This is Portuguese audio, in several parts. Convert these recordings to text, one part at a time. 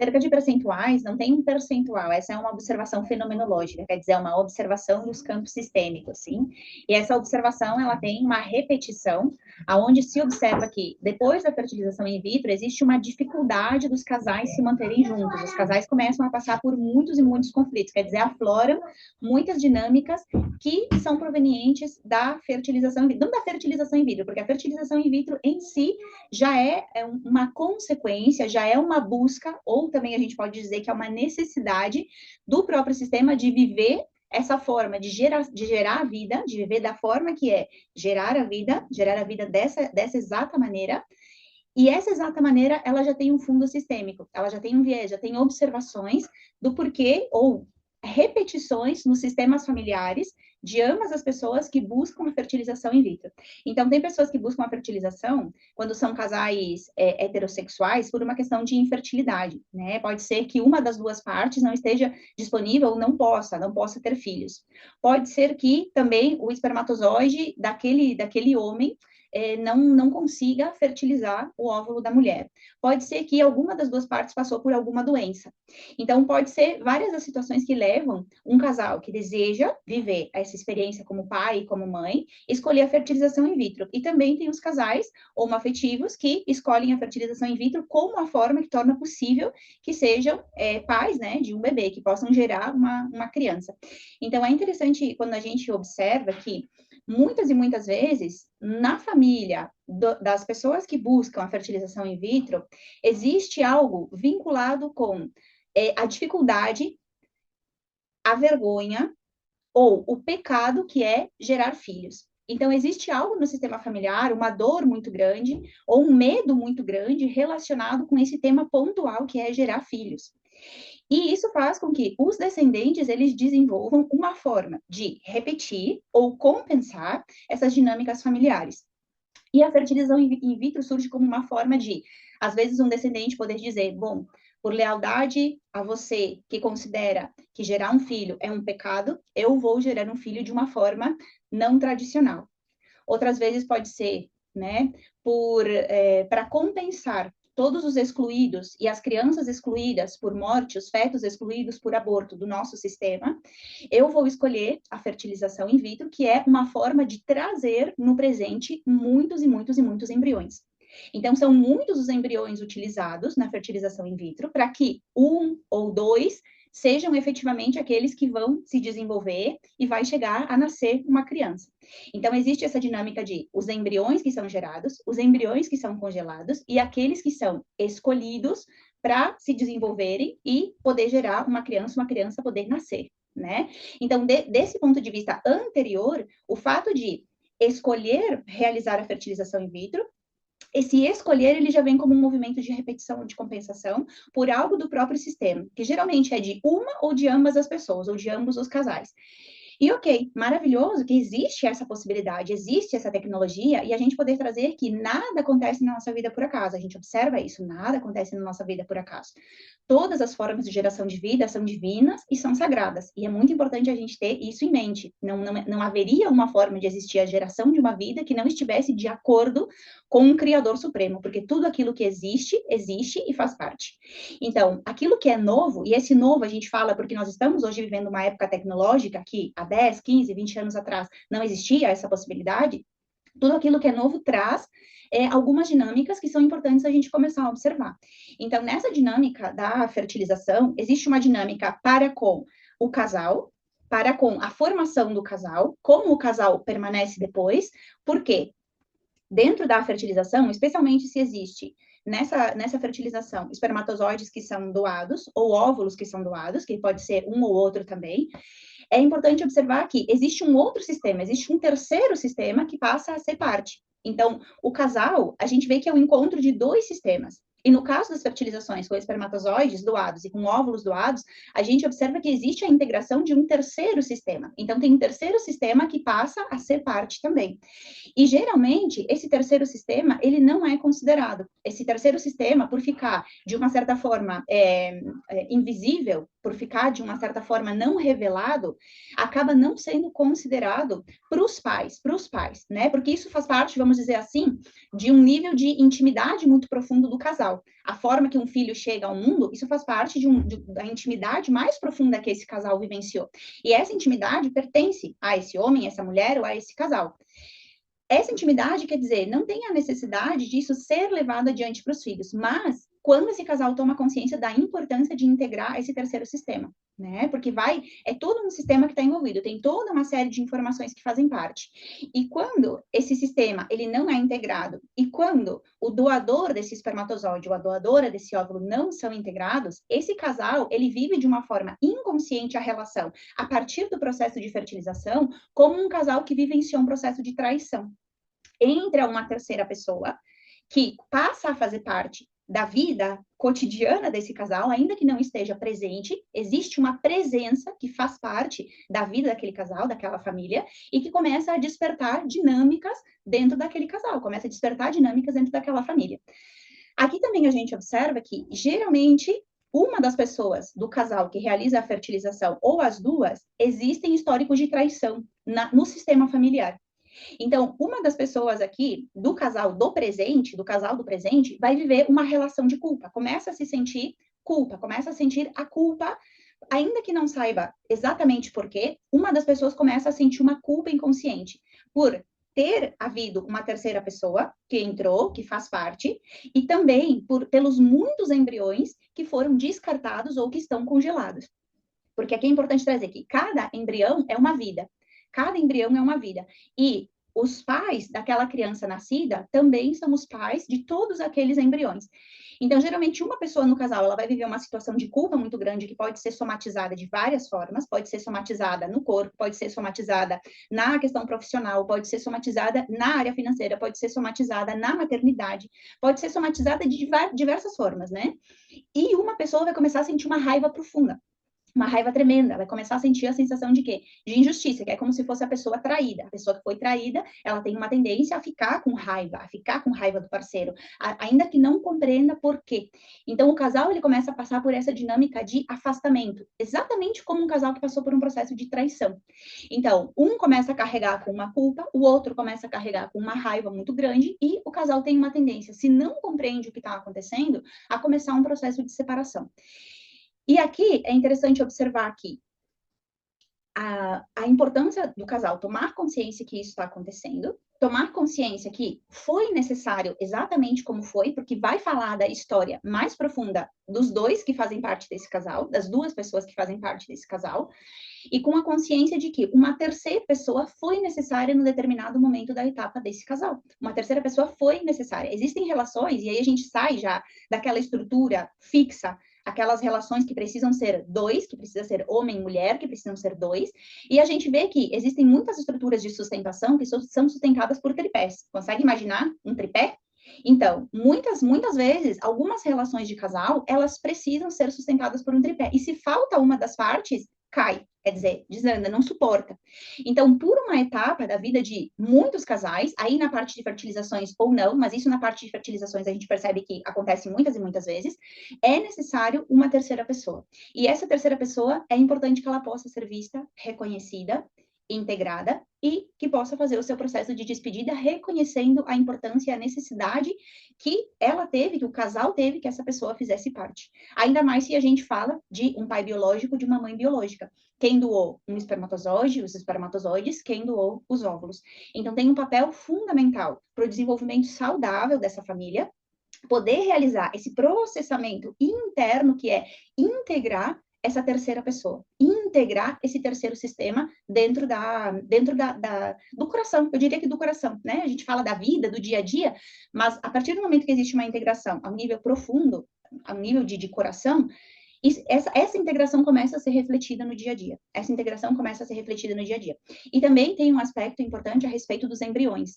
Cerca de percentuais, não tem um percentual, essa é uma observação fenomenológica, quer dizer, é uma observação dos campos sistêmicos, sim? E essa observação, ela tem uma repetição, aonde se observa que, depois da fertilização in vitro, existe uma dificuldade dos casais se manterem juntos, os casais começam a passar por muitos e muitos conflitos, quer dizer, afloram muitas dinâmicas que são provenientes da fertilização in vitro, não da fertilização in vitro, porque a fertilização in vitro em si já é uma consequência, já é uma busca, ou também a gente pode dizer que é uma necessidade do próprio sistema de viver essa forma de gerar a vida, de viver da forma que é gerar a vida dessa exata maneira, e essa exata maneira, ela já tem um fundo sistêmico, ela já tem um viés, já tem observações do porquê, ou repetições nos sistemas familiares de ambas as pessoas que buscam a fertilização in vitro. Então, tem pessoas que buscam a fertilização quando são casais heterossexuais por uma questão de infertilidade, né? Pode ser que uma das duas partes não esteja disponível ou não possa ter filhos. Pode ser que também o espermatozoide daquele homem não consiga fertilizar o óvulo da mulher. Pode ser que alguma das duas partes passou por alguma doença. Então, pode ser várias as situações que levam um casal que deseja viver essa experiência como pai e como mãe, escolher a fertilização in vitro. E também tem os casais homoafetivos que escolhem a fertilização in vitro como a forma que torna possível que sejam pais, né, de um bebê, que possam gerar uma criança. Então, é interessante quando a gente observa que muitas e muitas vezes, na família das pessoas que buscam a fertilização in vitro, existe algo vinculado com a dificuldade, a vergonha ou o pecado que é gerar filhos. Então, existe algo no sistema familiar, uma dor muito grande ou um medo muito grande relacionado com esse tema pontual que é gerar filhos. E isso faz com que os descendentes, eles desenvolvam uma forma de repetir ou compensar essas dinâmicas familiares. E a fertilização in vitro surge como uma forma de, às vezes, um descendente poder dizer, bom, por lealdade a você que considera que gerar um filho é um pecado, eu vou gerar um filho de uma forma não tradicional. Outras vezes pode ser, né, para compensar todos os excluídos e as crianças excluídas por morte, os fetos excluídos por aborto do nosso sistema, eu vou escolher a fertilização in vitro, que é uma forma de trazer no presente muitos e muitos e muitos embriões. Então, são muitos os embriões utilizados na fertilização in vitro para que um ou dois sejam efetivamente aqueles que vão se desenvolver e vai chegar a nascer uma criança. Então, existe essa dinâmica de os embriões que são gerados, os embriões que são congelados e aqueles que são escolhidos para se desenvolverem e poder gerar uma criança poder nascer, né? Então, desse ponto de vista anterior, o fato de escolher realizar a fertilização in vitro, esse escolher, ele já vem como um movimento de repetição, de compensação, por algo do próprio sistema, que geralmente é de uma ou de ambas as pessoas, ou de ambos os casais. E ok, maravilhoso que existe essa possibilidade, existe essa tecnologia, e a gente poder trazer que nada acontece na nossa vida por acaso. A gente observa isso, nada acontece na nossa vida por acaso. Todas as formas de geração de vida são divinas e são sagradas. E é muito importante a gente ter isso em mente. Não haveria uma forma de existir a geração de uma vida que não estivesse de acordo com um Criador Supremo, porque tudo aquilo que existe, existe e faz parte. Então, aquilo que é novo, e esse novo a gente fala porque nós estamos hoje vivendo uma época tecnológica que há 10, 15, 20 anos atrás não existia essa possibilidade, tudo aquilo que é novo traz algumas dinâmicas que são importantes a gente começar a observar. Então, nessa dinâmica da fertilização, existe uma dinâmica para com o casal, para com a formação do casal, como o casal permanece depois, porque dentro da fertilização, especialmente se existe nessa fertilização espermatozoides que são doados, ou óvulos que são doados, que pode ser um ou outro também, é importante observar que existe um outro sistema, existe um terceiro sistema que passa a ser parte. Então, o casal, a gente vê que é o encontro de dois sistemas. E no caso das fertilizações com espermatozoides doados e com óvulos doados, a gente observa que existe a integração de um terceiro sistema. Então, tem um terceiro sistema que passa a ser parte também. E, geralmente, esse terceiro sistema, ele não é considerado. Esse terceiro sistema, por ficar, de uma certa forma, invisível por ficar de uma certa forma não revelado, acaba não sendo considerado para os pais, né? Porque isso faz parte, vamos dizer assim, de um nível de intimidade muito profundo do casal. A forma que um filho chega ao mundo, isso faz parte da intimidade mais profunda que esse casal vivenciou. E essa intimidade pertence a esse homem, essa mulher ou a esse casal. Essa intimidade, quer dizer, não tem a necessidade disso ser levado adiante para os filhos, mas quando esse casal toma consciência da importância de integrar esse terceiro sistema, né? Porque é todo um sistema que está envolvido, tem toda uma série de informações que fazem parte. E quando esse sistema, ele não é integrado, e quando o doador desse espermatozoide ou a doadora desse óvulo não são integrados, esse casal, ele vive de uma forma inconsciente a relação, a partir do processo de fertilização, como um casal que vivenciou um processo de traição. Entra uma terceira pessoa que passa a fazer parte da vida cotidiana desse casal, ainda que não esteja presente, existe uma presença que faz parte da vida daquele casal, daquela família, e que começa a despertar dinâmicas dentro daquele casal, começa a despertar dinâmicas dentro daquela família. Aqui também a gente observa que, geralmente, uma das pessoas do casal que realiza a fertilização, ou as duas, existem históricos de traição no sistema familiar. Então, uma das pessoas aqui do casal do presente, vai viver uma relação de culpa. Começa a se sentir culpa, começa a sentir a culpa, ainda que não saiba exatamente por quê, uma das pessoas começa a sentir uma culpa inconsciente por ter havido uma terceira pessoa que entrou, que faz parte, e também pelos muitos embriões que foram descartados ou que estão congelados. Porque aqui é importante trazer que cada embrião é uma vida. Cada embrião é uma vida. E os pais daquela criança nascida também são os pais de todos aqueles embriões. Então, geralmente, uma pessoa no casal, ela vai viver uma situação de culpa muito grande, que pode ser somatizada de várias formas, pode ser somatizada no corpo, pode ser somatizada na questão profissional, pode ser somatizada na área financeira, pode ser somatizada na maternidade, pode ser somatizada de diversas formas, né? E uma pessoa vai começar a sentir uma raiva profunda, uma raiva tremenda, vai começar a sentir a sensação de quê? De injustiça, que é como se fosse a pessoa traída. A pessoa que foi traída, ela tem uma tendência a ficar com raiva do parceiro, ainda que não compreenda por quê. Então, o casal, ele começa a passar por essa dinâmica de afastamento, exatamente como um casal que passou por um processo de traição. Então, um começa a carregar com uma culpa, o outro começa a carregar com uma raiva muito grande, e o casal tem uma tendência, se não compreende o que está acontecendo, a começar um processo de separação. E aqui é interessante observar que a importância do casal tomar consciência que isso está acontecendo, tomar consciência que foi necessário exatamente como foi, porque vai falar da história mais profunda dos dois que fazem parte desse casal, das duas pessoas que fazem parte desse casal, e com a consciência de que uma terceira pessoa foi necessária no determinado momento da etapa desse casal. Uma terceira pessoa foi necessária. Existem relações, e aí a gente sai já daquela estrutura fixa, aquelas relações que precisam ser dois, que precisa ser homem e mulher, que precisam ser dois, e a gente vê que existem muitas estruturas de sustentação que são sustentadas por tripés. Consegue imaginar um tripé? Então, muitas vezes, algumas relações de casal, elas precisam ser sustentadas por um tripé. E se falta uma das partes, cai, quer dizer, desanda, não suporta. Então, por uma etapa da vida de muitos casais, aí na parte de fertilizações ou não, mas isso na parte de fertilizações a gente percebe que acontece muitas e muitas vezes, é necessário uma terceira pessoa. E essa terceira pessoa é importante que ela possa ser vista, reconhecida, integrada e que possa fazer o seu processo de despedida reconhecendo a importância e a necessidade que ela teve, que o casal teve, que essa pessoa fizesse parte. Ainda mais se a gente fala de um pai biológico, de uma mãe biológica. Quem doou um espermatozoide, os espermatozoides, quem doou os óvulos. Então, tem um papel fundamental para o desenvolvimento saudável dessa família, poder realizar esse processamento interno, que é integrar essa terceira pessoa, integrar esse terceiro sistema dentro do coração, eu diria que do coração, né? A gente fala da vida, do dia a dia, mas a partir do momento que existe uma integração a um nível profundo, a um nível de coração, essa integração começa a ser refletida no dia a dia. Essa integração começa a ser refletida no dia a dia. E também tem um aspecto importante a respeito dos embriões,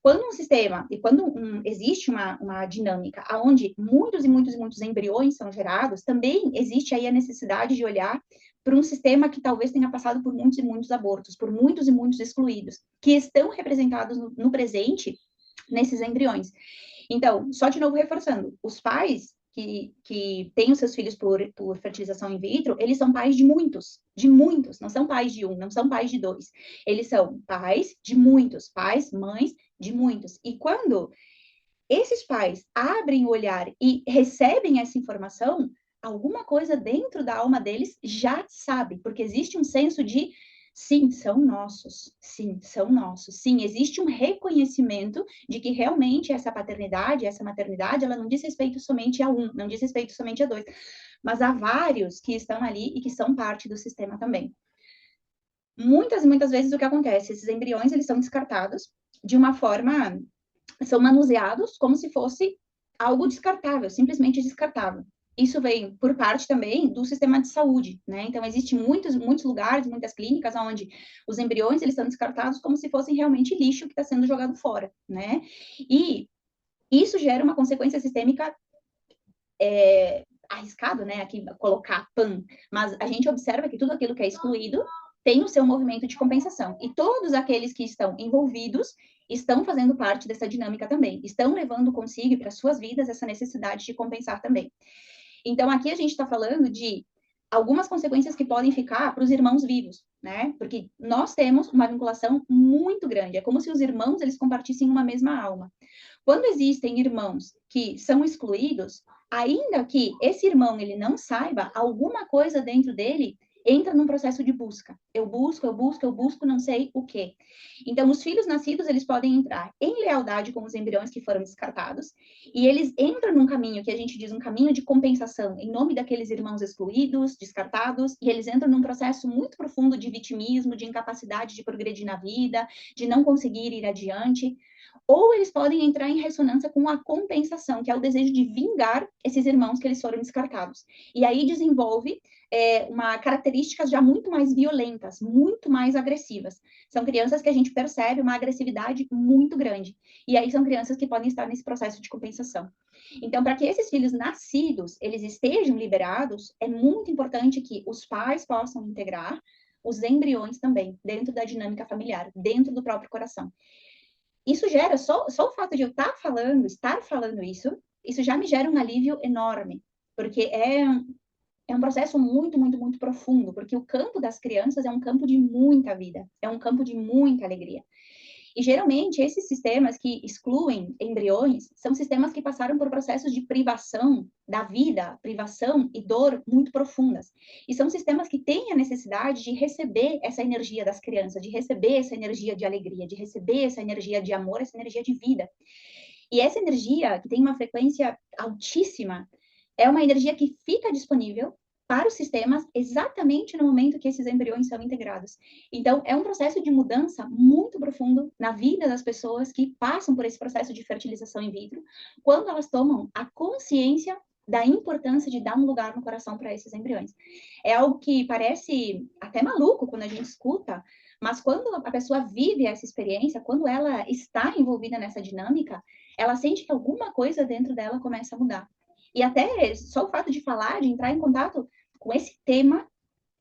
Quando um sistema, e quando existe uma dinâmica onde muitos embriões são gerados, também existe aí a necessidade de olhar para um sistema que talvez tenha passado por muitos e muitos abortos, por muitos e muitos excluídos, que estão representados no presente nesses embriões. Então, só de novo reforçando, os pais que têm os seus filhos por fertilização in vitro, eles são pais de muitos, não são pais de um, não são pais de dois. Eles são pais de muitos, pais, mães de muitos. E quando esses pais abrem o olhar e recebem essa informação, alguma coisa dentro da alma deles já sabe, porque existe um senso de sim, são nossos, sim, são nossos, sim, existe um reconhecimento de que realmente essa paternidade, essa maternidade, ela não diz respeito somente a um, não diz respeito somente a dois, mas a vários que estão ali e que são parte do sistema também. Muitas vezes o que acontece, esses embriões, eles são descartados de uma forma, são manuseados como se fosse algo descartável, simplesmente descartável. Isso vem por parte também do sistema de saúde, né? Então, existem muitos lugares, muitas clínicas onde os embriões, eles são descartados como se fossem realmente lixo que está sendo jogado fora, né? E isso gera uma consequência sistêmica arriscado, né, aqui colocar PAN, mas a gente observa que tudo aquilo que é excluído tem o seu movimento de compensação. E todos aqueles que estão envolvidos estão fazendo parte dessa dinâmica também, estão levando consigo para suas vidas essa necessidade de compensar também. Então, aqui a gente está falando de algumas consequências que podem ficar para os irmãos vivos, né? Porque nós temos uma vinculação muito grande. É como se os irmãos eles compartissem uma mesma alma. Quando existem irmãos que são excluídos, ainda que esse irmão ele não saiba, alguma coisa dentro dele entra num processo de busca. Eu busco, não sei o quê. Então, os filhos nascidos, eles podem entrar em lealdade com os embriões que foram descartados, e eles entram num caminho que a gente diz um caminho de compensação em nome daqueles irmãos excluídos, descartados, e eles entram num processo muito profundo de vitimismo, de incapacidade de progredir na vida, de não conseguir ir adiante. Ou eles podem entrar em ressonância com a compensação, que é o desejo de vingar esses irmãos que eles foram descartados. E aí desenvolve uma características já muito mais violentas, muito mais agressivas. São crianças que a gente percebe uma agressividade muito grande. E aí são crianças que podem estar nesse processo de compensação. Então, para que esses filhos nascidos, eles estejam liberados, é muito importante que os pais possam integrar os embriões também, dentro da dinâmica familiar, dentro do próprio coração. Isso gera, só o fato de eu estar falando isso já me gera um alívio enorme, porque é um processo muito, muito, muito profundo, porque o campo das crianças é um campo de muita vida, é um campo de muita alegria. E geralmente esses sistemas que excluem embriões são sistemas que passaram por processos de privação da vida, privação e dor muito profundas. E são sistemas que têm a necessidade de receber essa energia das crianças, de receber essa energia de alegria, de receber essa energia de amor, essa energia de vida. E essa energia, que tem uma frequência altíssima, é uma energia que fica disponível para os sistemas exatamente no momento que esses embriões são integrados. Então, é um processo de mudança muito profundo na vida das pessoas que passam por esse processo de fertilização in vitro, quando elas tomam a consciência da importância de dar um lugar no coração para esses embriões. É algo que parece até maluco quando a gente escuta, mas quando a pessoa vive essa experiência, quando ela está envolvida nessa dinâmica, ela sente que alguma coisa dentro dela começa a mudar. E até só o fato de falar, de entrar em contato com esse tema,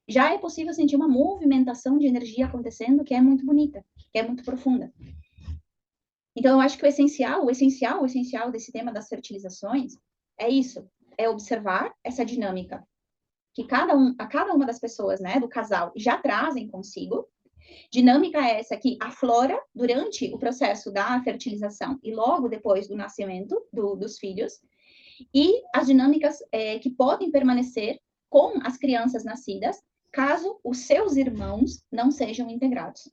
já é possível sentir uma movimentação de energia acontecendo que é muito bonita, que é muito profunda. Então, eu acho que o essencial desse tema das fertilizações é isso, é observar essa dinâmica que cada uma das pessoas, né, do casal, já trazem consigo. Dinâmica essa que aflora durante o processo da fertilização e logo depois do nascimento dos filhos, e as dinâmicas que podem permanecer com as crianças nascidas, caso os seus irmãos não sejam integrados.